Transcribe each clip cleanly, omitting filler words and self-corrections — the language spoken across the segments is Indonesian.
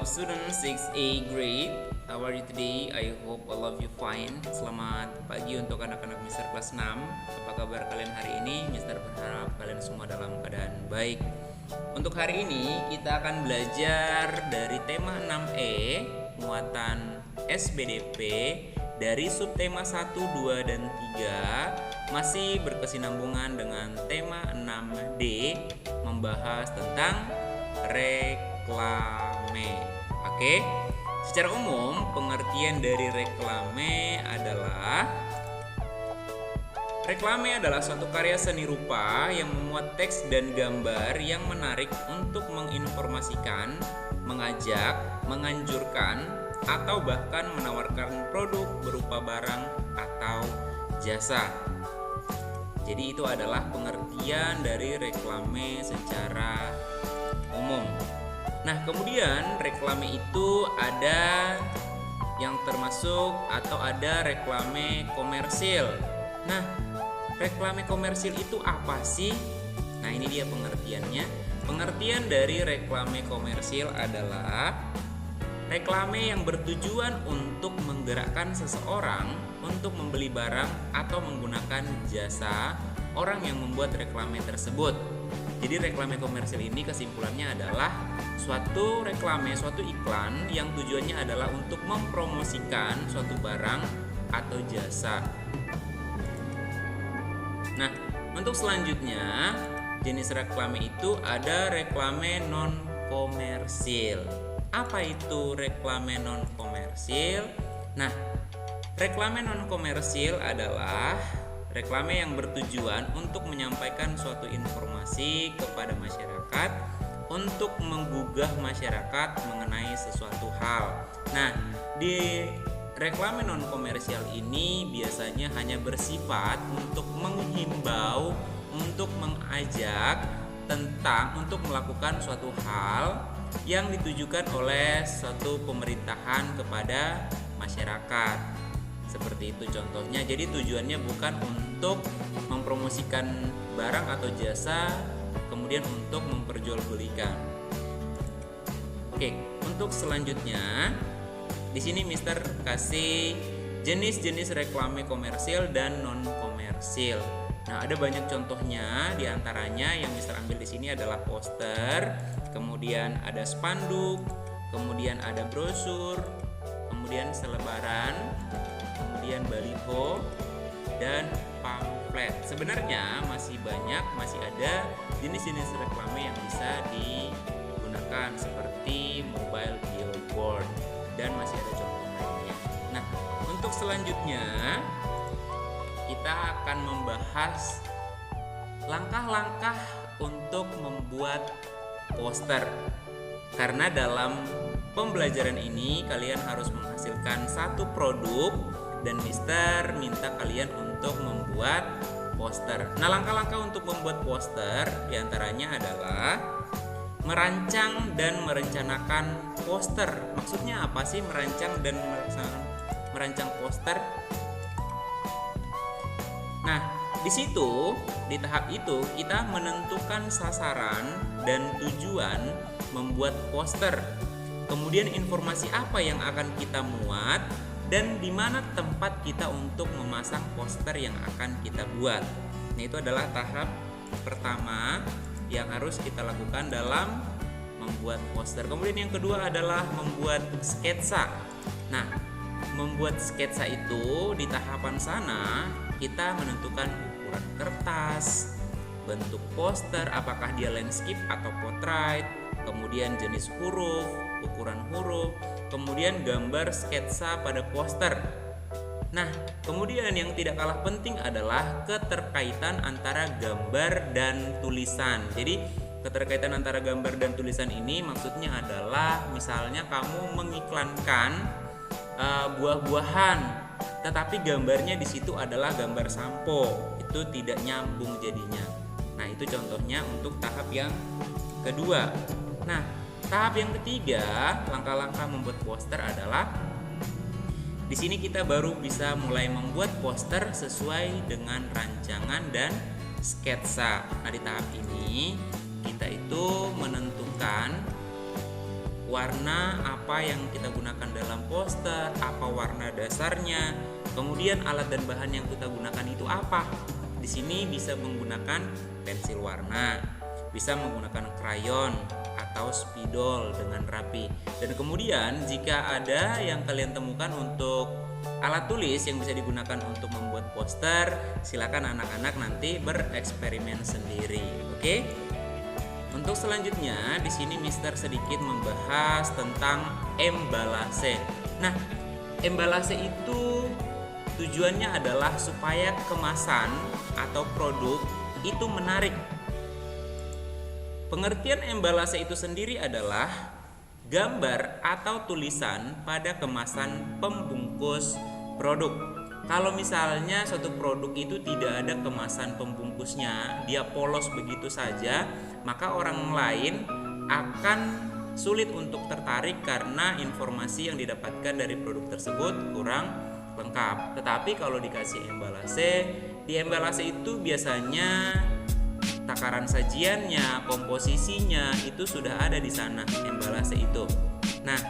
student 6A grade. How are you today? I hope all of you fine. Selamat pagi untuk anak-anak Mister kelas 6. Apa kabar kalian hari ini? Mister berharap kalian semua dalam keadaan baik. Untuk hari ini kita akan belajar dari tema 6E, muatan SBDP dari subtema 1, 2, dan 3. Masih berkesinambungan dengan tema 6D, membahas tentang reklame. Oke. Secara umum, pengertian dari reklame adalah suatu karya seni rupa yang memuat teks dan gambar yang menarik untuk menginformasikan, mengajak, menganjurkan, atau bahkan menawarkan produk berupa barang atau jasa. Jadi itu adalah pengertian dari reklame secara umum. Nah, kemudian reklame itu ada yang termasuk atau ada reklame komersil. Nah, reklame komersil itu apa sih? Nah, ini dia pengertiannya. Pengertian dari reklame komersil adalah reklame yang bertujuan untuk menggerakkan seseorang untuk membeli barang atau menggunakan jasa orang yang membuat reklame tersebut. Jadi reklame komersil ini kesimpulannya adalah suatu reklame, suatu iklan yang tujuannya adalah untuk mempromosikan suatu barang atau jasa. Nah, untuk selanjutnya jenis reklame itu ada reklame non komersil. Apa itu reklame non komersil? Nah, reklame non komersil adalah reklame yang bertujuan untuk menyampaikan suatu informasi kepada masyarakat untuk menggugah masyarakat mengenai sesuatu hal. Nah, di reklame non komersial ini biasanya hanya bersifat untuk menghimbau, untuk mengajak untuk melakukan suatu hal yang ditujukan oleh suatu pemerintahan kepada masyarakat. Seperti itu contohnya. Jadi tujuannya bukan untuk mempromosikan barang atau jasa, kemudian untuk memperjualbelikan. Oke, untuk selanjutnya di sini Mister kasih jenis-jenis reklame komersil dan non komersil. Nah, ada banyak contohnya. Di antaranya yang Mister ambil di sini adalah poster, kemudian ada spanduk, kemudian ada brosur, kemudian selebaran, kemudian baliho, dan pamflet. Sebenarnya masih ada jenis-jenis reklame yang bisa digunakan seperti mobile billboard, dan masih ada contoh lainnya. Nah, untuk selanjutnya kita akan membahas langkah-langkah untuk membuat poster. Karena dalam pembelajaran ini kalian harus menghasilkan satu produk dan Mister minta kalian untuk membuat poster. Nah, langkah-langkah untuk membuat poster diantaranya adalah merancang dan merencanakan poster. Maksudnya apa sih merancang dan merancang poster? Nah, di tahap itu kita menentukan sasaran dan tujuan membuat poster. Kemudian informasi apa yang akan kita muat dan di mana tempat kita untuk memasang poster yang akan kita buat. Nah, itu adalah tahap pertama yang harus kita lakukan dalam membuat poster. Kemudian yang kedua adalah membuat sketsa. Nah, membuat sketsa itu di tahapan sana kita menentukan ukuran kertas, bentuk poster, apakah dia landscape atau portrait, kemudian jenis huruf, ukuran huruf, kemudian gambar sketsa pada poster. Nah, kemudian yang tidak kalah penting adalah keterkaitan antara gambar dan tulisan. Jadi keterkaitan antara gambar dan tulisan ini maksudnya adalah misalnya kamu mengiklankan buah-buahan, tetapi gambarnya di situ adalah gambar sampo, itu tidak nyambung jadinya. Nah, itu contohnya untuk tahap yang kedua. Nah, tahap yang ketiga, langkah-langkah membuat poster adalah di sini kita baru bisa mulai membuat poster sesuai dengan rancangan dan sketsa. Nah, di tahap ini kita itu menentukan warna apa yang kita gunakan dalam poster, apa warna dasarnya, kemudian alat dan bahan yang kita gunakan itu apa. Di sini bisa menggunakan pensil warna, bisa menggunakan krayon atau spidol dengan rapi. Dan kemudian jika ada yang kalian temukan untuk alat tulis yang bisa digunakan untuk membuat poster, silakan anak-anak nanti bereksperimen sendiri. Oke? Untuk selanjutnya di sini Mister sedikit membahas tentang embalase. Nah, embalase itu tujuannya adalah supaya kemasan atau produk itu menarik. Pengertian embalase itu sendiri adalah gambar atau tulisan pada kemasan pembungkus produk. Kalau misalnya suatu produk itu tidak ada kemasan pembungkusnya, dia polos begitu saja, maka orang lain akan sulit untuk tertarik karena informasi yang didapatkan dari produk tersebut kurang lengkap. Tetapi kalau dikasih embalase, di embalase itu biasanya takaran sajiannya, komposisinya itu sudah ada di sana embalase itu. Nah,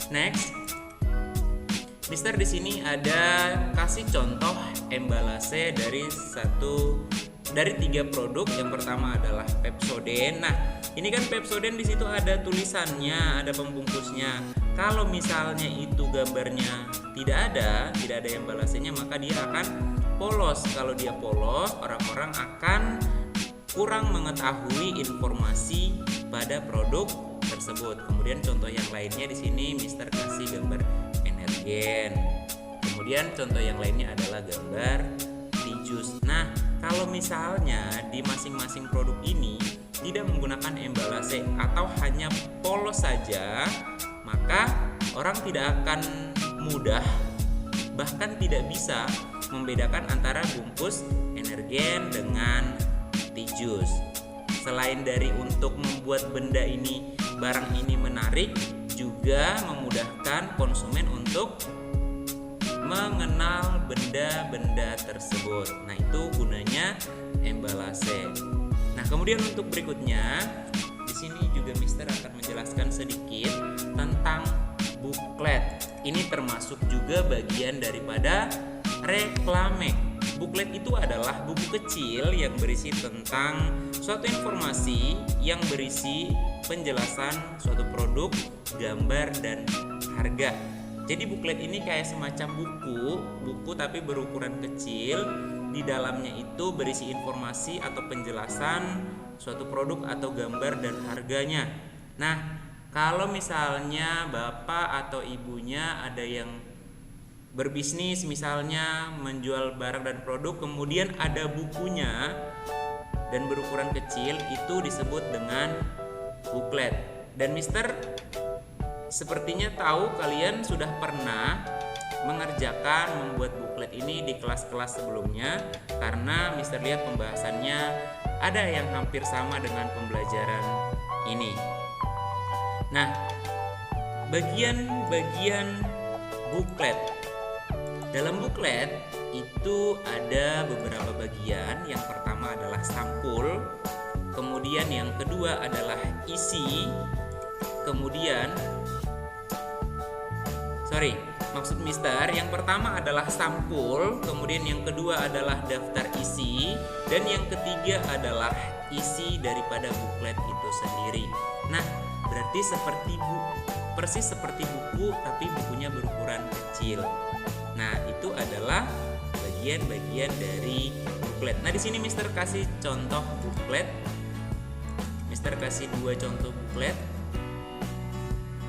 next, Mister di sini ada kasih contoh embalase dari 3 produk. Yang pertama adalah Pepsodent. Nah, ini kan Pepsodent di situ ada tulisannya, ada pembungkusnya. Kalau misalnya itu gambarnya tidak ada embalasenya, maka dia akan polos. Kalau dia polos, orang-orang akan kurang mengetahui informasi pada produk tersebut. Kemudian contoh yang lainnya di sini Mister kasih gambar energen. Kemudian contoh yang lainnya adalah gambar Tijus. Nah, kalau misalnya di masing-masing produk ini tidak menggunakan embalase atau hanya polos saja, maka orang tidak akan mudah, bahkan tidak bisa membedakan antara bungkus energen dengan Tijus. Selain dari untuk membuat barang ini menarik, juga memudahkan konsumen untuk mengenal benda-benda tersebut. Nah, itu gunanya embalase. Nah, kemudian untuk berikutnya, di sini juga Mister akan menjelaskan sedikit tentang buklet. Ini termasuk juga bagian daripada reklame. Buklet itu adalah buku kecil yang berisi tentang suatu informasi yang berisi penjelasan suatu produk, gambar, dan harga. Jadi buklet ini kayak semacam buku tapi berukuran kecil. Di dalamnya itu berisi informasi atau penjelasan suatu produk atau gambar dan harganya. Nah, kalau misalnya bapak atau ibunya ada yang berbisnis, misalnya menjual barang dan produk, kemudian ada bukunya dan berukuran kecil, itu disebut dengan buklet. Dan Mister sepertinya tahu kalian sudah pernah mengerjakan membuat buklet ini di kelas-kelas sebelumnya, karena Mister lihat pembahasannya ada yang hampir sama dengan pembelajaran ini. Nah, bagian-bagian buklet. Dalam buklet itu ada beberapa bagian. Yang pertama adalah sampul, kemudian yang kedua adalah isi, maksud Mister yang pertama adalah sampul, kemudian yang kedua adalah daftar isi, dan yang ketiga adalah isi daripada buklet itu sendiri. Nah, berarti persis seperti buku, tapi bukunya berukuran kecil. Nah, itu adalah bagian-bagian dari buklet. Nah, di sini Mister kasih contoh buklet. Mister kasih 2 contoh buklet.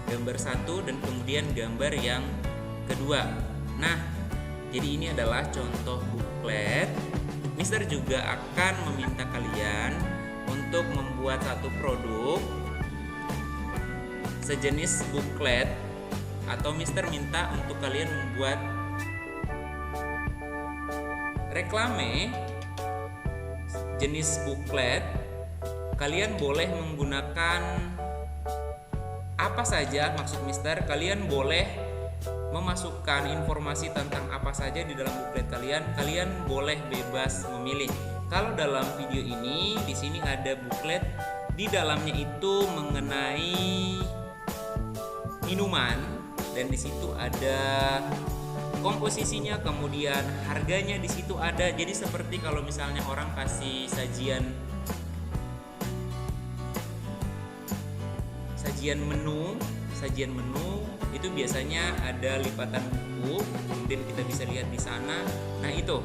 Gambar 1 dan kemudian gambar yang kedua. Nah, jadi ini adalah contoh buklet. Mister juga akan meminta kalian untuk membuat satu produk sejenis buklet, atau Mister minta untuk kalian membuat reklame jenis buklet. Kalian boleh menggunakan apa saja, maksud Mister kalian boleh memasukkan informasi tentang apa saja di dalam buklet kalian. Kalian boleh bebas memilih. Kalau dalam video ini di sini ada buklet, di dalamnya itu mengenai minuman, dan di situ ada komposisinya, kemudian harganya di situ ada. Jadi seperti kalau misalnya orang kasih sajian menu itu biasanya ada lipatan buku, kemudian kita bisa lihat di sana. Nah, itu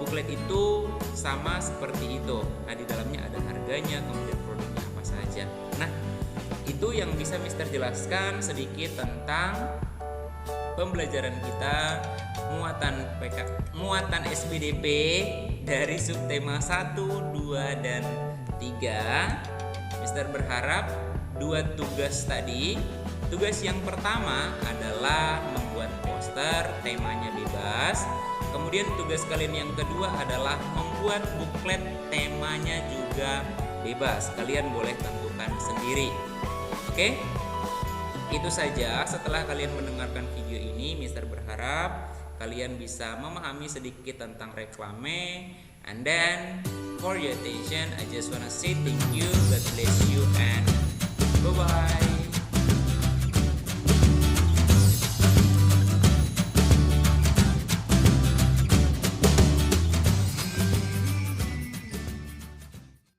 buklet itu sama seperti itu. Nah, di dalamnya ada harganya, kemudian produknya apa saja. Nah, itu yang bisa Mister jelaskan sedikit tentang pembelajaran kita muatan SPDP dari subtema 1, 2, dan 3. Mister berharap 2 tugas tadi. Tugas yang pertama adalah membuat poster, temanya bebas. Kemudian tugas kalian yang kedua adalah membuat buklet, temanya juga bebas. Kalian boleh tentukan sendiri. Oke? Itu saja. Setelah kalian mendengarkan video ini, Mister berharap kalian bisa memahami sedikit tentang reklame. And then, for your attention, I just wanna say thank you, God bless you, and bye-bye.